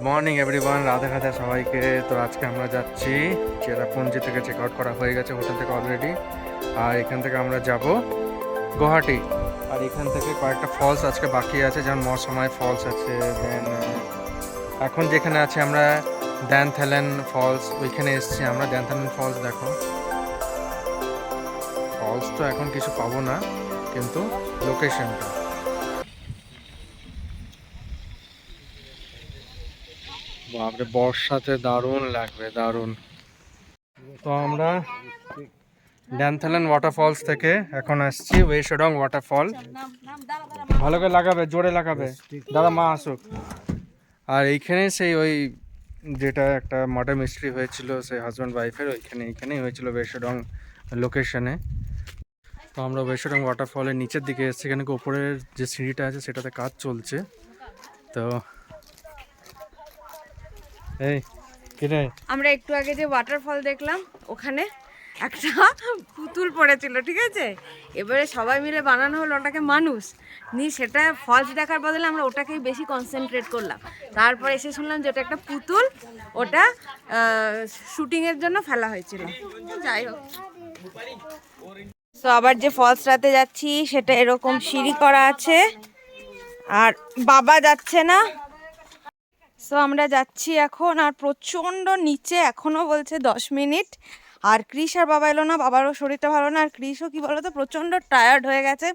Morning everyone, Radhe Radhe সবাইকে। তো আজকে আমরা যাচ্ছি চেরাপুঞ্জি থেকে, চেক আউট করা হয়ে গেছে হোটেল থেকে অলরেডি। আর এখান থেকে আমরা যাব গুয়াহাটি। আর এখান থেকে কয়েকটা ফলস আজকে বাকি আছে, যেমন মরসমাই ফলস আছে, দেন এখন যেখানে আছি আমরা দ্যানথেলেন ফলস, ওইখানে এসেছি আমরা। দ্যানথেলেন ফলস দেখো, ফলস তো এখন কিছু পাবো না, কিন্তু লোকেশনটা বাপরে, বর্ষাতে দারুণ লাগবে, দারুণ। তো আমরা ড্যানথেলেন ওয়াটারফলস থেকে এখন আসছি ওয়েশডং ওয়াটারফল। ভালো করে লাগাবে, জোরে লাগাবে দাদা, মা আসুক। আর এইখানে সেই ওই যেটা একটা মার্ডার মিস্ট্রি হয়েছিল, সেই হাজব্যান্ড ওয়াইফের, এইখানেই হয়েছিল ওয়েশডং লোকেশনে। তো আমরা ওয়েশডং ওয়াটারফলের নিচের দিকে এসেছি, এখানে উপরের যে সিঁড়িটা আছে সেটাতে কাজ চলছে। তো এই কিরে, আমরা একটু আগে যে ওয়াটারফল দেখলাম, ওখানে একটা পুতুল পড়েছিল, ঠিক আছে। এবারে সবাই মিলে বানানো হলো ওটাকে মানুষ নিয়ে, সেটা ফলস দেখার বদলে আমরা ওটাকেই বেশি কনসেন্ট্রেট করলাম। তারপর এসে শুনলাম যে ওটা একটা পুতুল, ওটা শুটিংয়ের জন্য ফেলা হয়েছিল। যাই হোক, তো আবার যে ফলসটাতে যাচ্ছি সেটা এরকম সিঁড়ি করা আছে, আর বাবা যাচ্ছে না। সো আমরা যাচ্ছি এখন, আর প্রচণ্ড নিচে, এখনও বলছে 10 মিনিট। আর ক্রিস আর বাবা এলো না, বাবারও শরীরটা ভালো না, আর ক্রিসও কী বলো তো প্রচণ্ড টায়ার্ড হয়ে গেছে,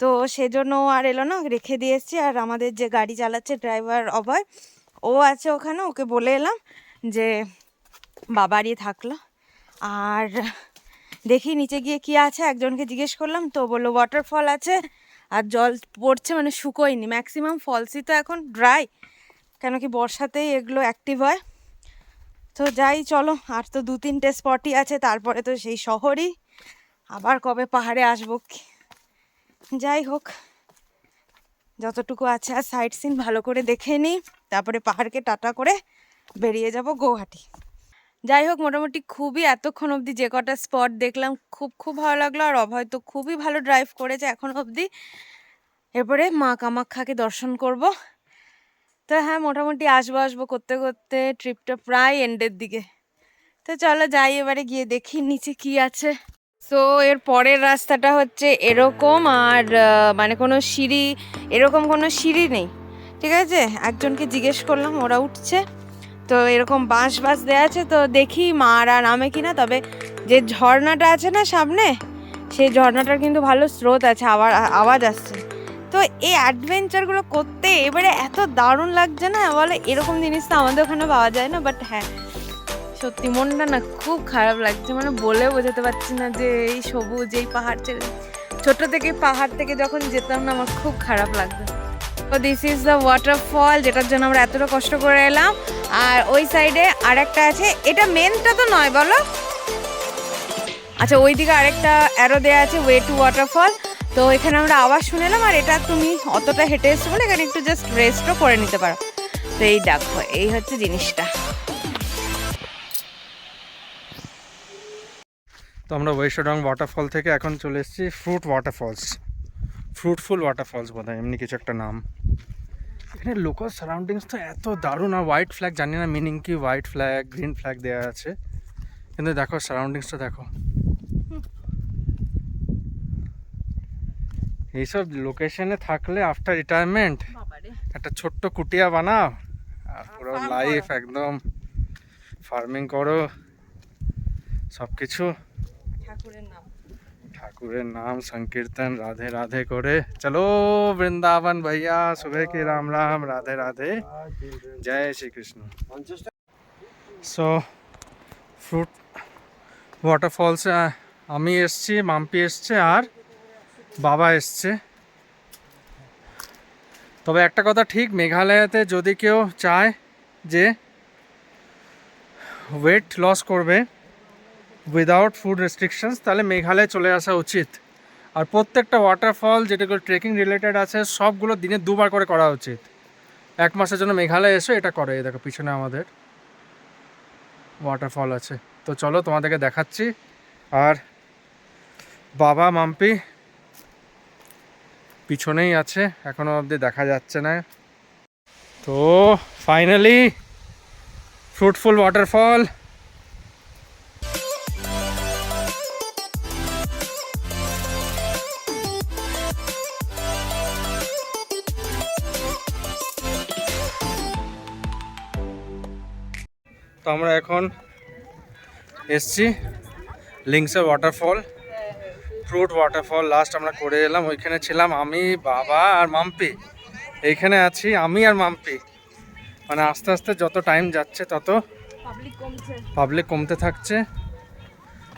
তো সেজন্য আর এলো না, রেখে দিয়ে এসেছি। আর আমাদের যে গাড়ি চালাচ্ছে ড্রাইভার অভয়, ও আছে ওখানে, ওকে বলে এলাম যে বাবারই থাকলো। আর দেখি নিচে গিয়ে কি আছে, একজনকে জিজ্ঞেস করলাম, তো বললো ওয়াটারফল আছে আর জল পড়ছে, মানে শুকোয়নি। ম্যাক্সিমাম ফলসই তো এখন ড্রাই, কেন কি বর্ষাতেই এগুলো অ্যাক্টিভ হয়। তো যাই, চলো, আর তো 2-3টে স্পটই আছে, তারপরে তো সেই শহরই। আবার কবে পাহাড়ে আসবো, যাই হোক, যতটুকু আছে আর সাইট সিন ভালো করে দেখে নিই, তারপরে পাহাড়কে টাটা করে বেরিয়ে যাব গুয়াহাটি। যাই হোক, মোটামুটি খুবই এতক্ষণ অবধি যে কটা স্পট দেখলাম খুব খুব ভালো লাগলো। আর অভয় তো খুবই ভালো ড্রাইভ করেছে এখন অবধি। এরপরে মা কামাখ্যাকে দর্শন করব। তো হ্যাঁ, মোটামুটি আসবো করতে করতে ট্রিপটা প্রায় এন্ডের দিকে। তো চলো যাই, এবারে গিয়ে দেখি নিচে কি আছে। সো এর পরের রাস্তাটা হচ্ছে এরকম, আর মানে কোনো সিঁড়ি, এরকম কোনো সিঁড়ি নেই, ঠিক আছে। একজনকে জিজ্ঞেস করলাম, ওরা উঠছে, তো এরকম বাঁশ দেওয়া আছে। তো দেখি মারা নামে কিনা, তবে যে ঝর্ণাটা আছে না সামনে, সেই ঝর্ণাটার কিন্তু ভালো স্রোত আছে, আওয়াজ আসছে। তো এই অ্যাডভেঞ্চারগুলো করতে এবারে এত দারুণ লাগছে না, বলে এরকম জিনিস তো আমাদের ওখানে পাওয়া যায় না। বাট হ্যাঁ, সত্যি মনটা না খুব খারাপ লাগছে, মানে বলে বোঝাতে পারছি না যে এই সবুজ, এই পাহাড় ছেড়ে, ছোট থেকে পাহাড় থেকে যখন যেতাম না, আমার খুব খারাপ লাগতো। তো দিস ইজ দ্য ওয়াটারফল, যেটার জন্য আমরা এতটা কষ্ট করে এলাম। আর ওই সাইডে আরেকটা আছে, এটা মেনটা তো নয় বলো, আচ্ছা ওইদিকে আরেকটা অ্যারো দেওয়া আছে, ওয়ে টু ওয়াটারফল। তো এখানে আমরা আওয়াজ শুনেলাম, আর এটা তুমি অতটা হেঁটে এসছো বলে এখানে একটু জাস্ট রেস্টও করে নিতে পারো। তো এই দেখো, এই হচ্ছে জিনিসটা। তো আমরা ওয়েশডং ওয়াটারফল থেকে এখন চলে এসেছি ফ্রুটফুল ওয়াটারফলস বোধ হয়, এমনি কিছু একটা নাম। এখানে লোকাল সারাউন্ডিংস তো এত দারুণ। আর হোয়াইট ফ্ল্যাগ, জানি না মিনিং কি, হোয়াইট ফ্ল্যাগ গ্রিন ফ্ল্যাগ দেওয়া আছে, কিন্তু দেখো সারাউন্ডিংসটা দেখো। এইসব লোকেশনে থাকলে আফটার রিটায়ারমেন্ট একটা ছোট্ট কুটিয়া বানাও, আর পুরো লাইফ একদম ফার্মিং করো, সব কিছু ঠাকুরের নাম সংकीर्तन राधे राधे করে চলো বৃন্দাবন भैया। सुबह की राम राम, राधे राधे, जय Shri Krishna. So fruit waterfalls আমি এসছি, মাম্পি এসছে, আর বাবা এসছে। তবে একটা কথা ঠিক, মেঘালয়তে যদি কেউ চায় যে ওয়েট লস করবে উইদাউট ফুড রেস্ট্রিকশনস, তাহলে মেঘালয়ে চলে আসা উচিত। আর প্রত্যেকটা ওয়াটারফল যেটাগুলো ট্রেকিং রিলেটেড আছে, সবগুলো দিনে 2বার করে করা উচিত। 1 মাসের জন্য মেঘালয় এসে এটা করে। এই দেখো পিছনে আমাদের ওয়াটারফল আছে। তো চলো তোমাদেরকে দেখাচ্ছি। আর বাবা মাম্পি পিছনেই আছে, এখনও অবধি দেখা যাচ্ছে না। তো ফাইনালি ফ্রুটফুল ওয়াটারফল। তো আমরা এখন এসছি লিংসা ওয়াটারফল, ফ্রুট ওয়াটারফল। লাস্ট আমরা করে এলাম, ওইখানে ছিলাম আমি, বাবা আর মাম্পি। এইখানে আছি আমি আর মাম্পি। মানে আস্তে আস্তে যত টাইম যাচ্ছে তত পাবলিক কমতে থাকছে।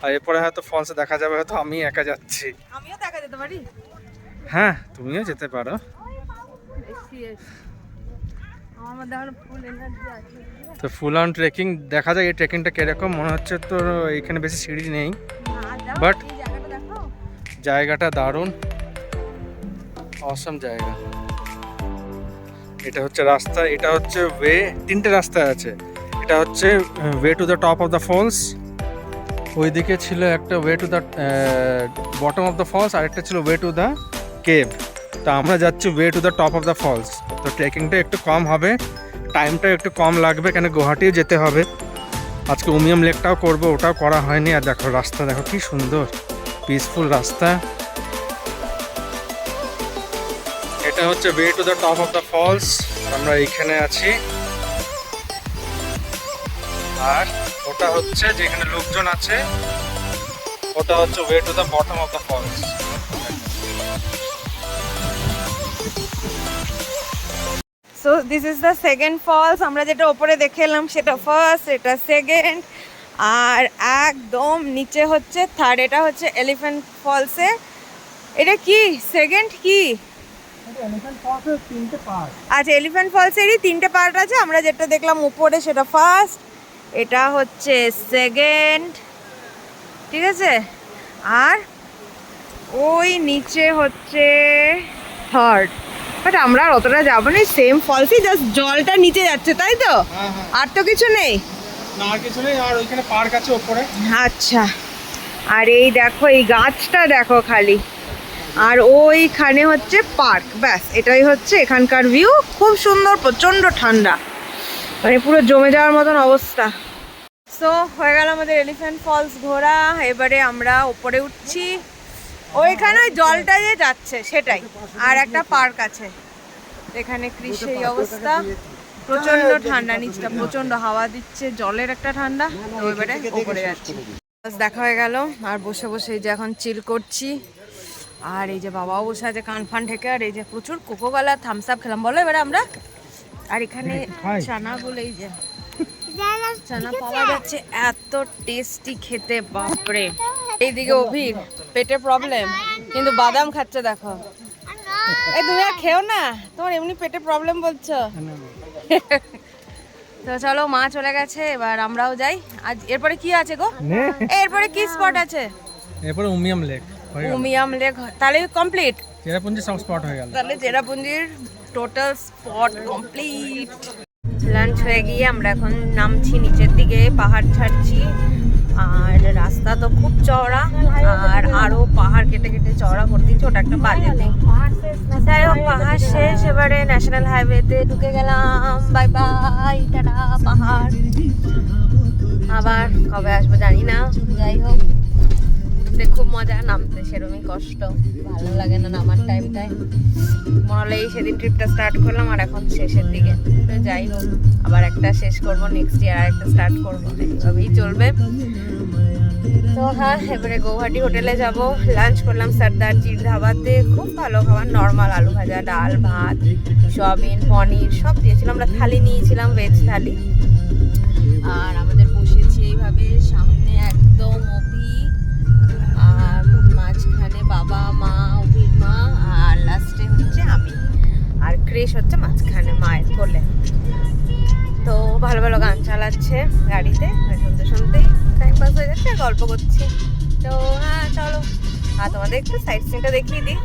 আর এরপরে হয়তো ফলসে দেখা যাবে হয়তো আমি একা যাচ্ছি। আমিও দেখা যেতে পারি। হ্যাঁ তুমিও যেতে পারো। তো ফুল অন ট্রেকিং, দেখা যায় এই ট্রেকিংটা কিরকম মনে হচ্ছে। তো এখানে বেশি সিঁড়ি নেই, বাট জায়গাটা দারুণ, অসম জায়গা। এটা হচ্ছে রাস্তা, এটা হচ্ছে ওয়ে, তিনটে রাস্তা আছে। এটা হচ্ছে way to the top of the falls, ওইদিকে ছিল একটা way to the bottom of the falls, আর একটা ছিল ওয়ে টু দ্য কেভ। তো আমরা যাচ্ছি way to the top of the falls. তো ট্রেকিংটা একটু কম হবে, টাইমটা একটু কম লাগবে, কেন গুয়াহাটিও যেতে হবে। আজকে উমিয়াম লেকটাও করবো, ওটাও করা হয়নি। আর দেখো রাস্তা, দেখো কি সুন্দর পিসফুল রাস্তা। এটা হচ্ছে way to the top of the falls, আমরা এইখানে আছি। আর ওটা হচ্ছে যেখানে লোকজন আছে, ওটা হচ্ছে way to the bottom of the falls. So this is the second falls. আমরা যেটা ওপরে দেখে এলাম সেটা ফার্স্ট, এটা সেকেন্ড, আর একদম নিচে হচ্ছে থার্ড। এটা হচ্ছে এলিফ্যান্ট ফলসে। এটা কি সেকেন্ড কি? আচ্ছা, এলিফ্যান্ট ফলসেরই তিনটে পার্ট আছে। আমরা যেটা দেখলাম উপরে সেটা ফার্স্ট, এটা হচ্ছে সেকেন্ড, ঠিক আছে, আর ওই নিচে হচ্ছে থার্ড। বাট আমরা আর অতটা যাবো না, সেম ফলসই, জাস্ট জলটা নিচে যাচ্ছে, তাই তো? আর তো কিছু নেই না, আর কিছু নেই। আর ওইখানে পার্ক আছে উপরে। আচ্ছা, আর এই দেখো এই গাছটা দেখো খালি, আর ওইখানে হচ্ছে পার্ক। ব্যাস এটাই হচ্ছে এখানকার ভিউ। খুব সুন্দর, প্রচণ্ড ঠান্ডা, মানে পুরো জমে যাওয়ার মতন অবস্থা। সো হয়ে গেল আমাদের এলিফ্যান্ট ফলস ঘোরা। এবারে আমরা উপরে উঠছি, ওইখানে ওই জলটা যে যাচ্ছে সেটাই, আর একটা পার্ক আছে। এখানে কৃষি এই অবস্থা, প্রচণ্ড ঠান্ডা, নিচটা প্রচণ্ড হাওয়া দিচ্ছে, জলের একটা ঠান্ডা। তো এবারে উপরে যাচ্ছি। দেখা হয়ে গেল, আর বসে বসে এই যে এখন চিল করছি। আর এই যে বাবাও বসে আছে কান ফান থেকে, আর এই যে প্রচুর কোকোকোলা থামস আপ খেলাম বলো এবারে আমরা। আর এখানে চানা বলে এই যে চানা পাওয়া যাচ্ছে, এত টেস্টি খেতে, বাপরে। এইদিকে অভির পেটে প্রবলেম, কিন্তু বাদাম খাচ্ছে দেখো। এই তুমি আর খেও না, তোমার এমনি পেটে প্রবলেম বলছো। তো চলো, মা চলে গেছে, এবার আমরাও যাই। আজ এরপরে কি আছে গো? এরপরে কি স্পট আছে? এরপরে উমিয়াম লেক। উমিয়াম লেক তাহলে কমপ্লিট। চেরাপুঞ্জি সব স্পট হয়ে গেল। তাহলে চেরাপুঞ্জির টোটাল স্পট কমপ্লিট। লাঞ্চ হয়ে গিয়ে আমরা এখন নামছি নিচের দিকে, পাহাড় ছাড়ছি। আর রাস্তা তো খুব চওড়া, আর আরো পাহাড় কেটে কেটে চওড়া করে দিচ্ছে, ওটা একটা বাজে দিক। যাই হোক, পাহাড় শেষ, এবারে ন্যাশনাল হাইওয়েতে ঢুকে গেলাম। বাই বাই, টাটা পাহাড়। আবার কবে আসবো জানি না। যাই হোক, খুব মজা, নামতে সেরকমই কষ্ট, ভালো লাগে না নামার টাইমটায়। মনে হলো এই সেদিন ট্রিপটা স্টার্ট করলাম, আর এখন শেষের দিকে। তো যাই হোক, আবার একটা শেষ করবো, নেক্সট ইয়ার আর একটা স্টার্ট করবো, এইভাবেই চলবে। তো হ্যাঁ, এবারে গৌহাটি হোটেলে যাব। লাঞ্চ করলাম সর্দারজির ধাবাতে, খুব ভালো খাবার, নর্মাল আলু ভাজা, ডাল, ভাত, সয়াবিন, পনির সব দিয়েছিল। আমরা থালি নিয়েছিলাম, ভেজ থালি। আর আমাদের বসেছি এইভাবে, সামনে একদম অভি, আর মাঝখানে বাবা, মা, অভির মা, আর লাস্টে হচ্ছে আমি, আর ক্রেশ হচ্ছে মাঝখানে মায়ের কোলে। তো ভালো ভালো গান চালাচ্ছে গাড়িতে, শুনতে শুনতেই টাইম পাস হয়ে যাচ্ছে, গল্প করছি। তো হ্যাঁ চলো, আর তোমাদের একটু সাইড সিনটা দেখিয়ে দিই।